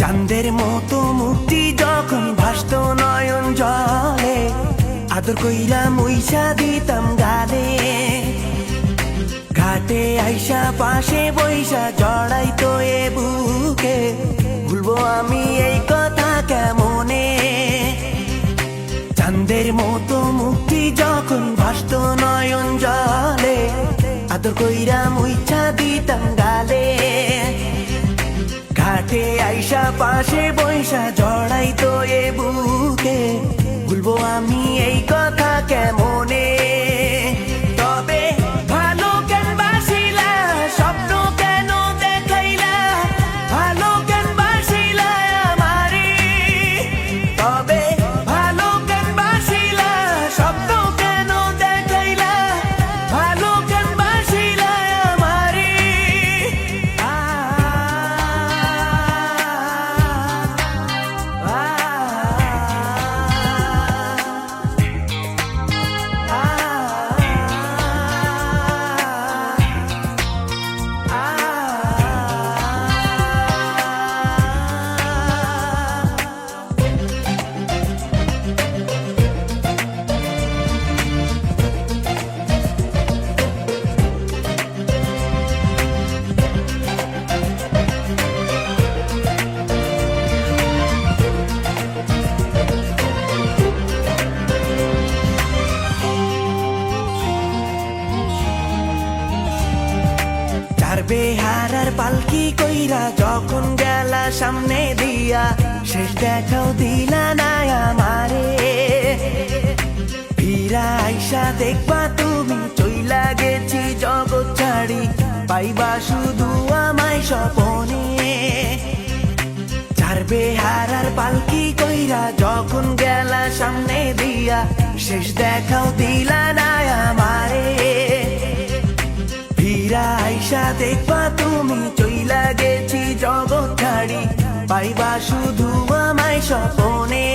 চাঁদের মতো মুক্তি যখন ভাসত নয়ন জলে, আদর কইরা মুইসা দিতাম গালে। ঘাটে আইসা পাশে বইসা জড়াইতো এ বুকে, ভুলবো আমি এই কথা কেমনে। চাঁদের মতো মুক্তি যখন ভাসত নয়ন জলে, আদর কইরা মুইসা দিতাম গালে। ঘাটে আইসা পাশে বইসা জড়াইতো এ বুকে, ভুলবো আমি এই কথা কেমনে। তবে ভালো কেন বাসিলা, স্বপ্ন কেন দেখাইলা, ভালো কেন বাসিলা আমারে। তবে ভালো কেন বাসিলা, স্বপ্ন কেন দেখাইলা, ভালো কেন বাসিলা আমারে। বেহারার পালকি কইরা যখন গেলা সামনে দিয়া, শেষ দেখাও দিলা না আমারে। ফিরা আইসা দেখবা তুমি চইলা গেছি জগৎ ছাড়ি, পাইবা শুধু আমায় স্বপনে। চার বেহারার পালকি কইরা যখন গেলা সামনে দিয়া, শেষ দেখাও দিলা না আমারে। ফিরা আইসা দেখবা তুমি চইলা গেছি জগৎ ছাড়ি, পাইবা শুধু আমায় স্বপনে।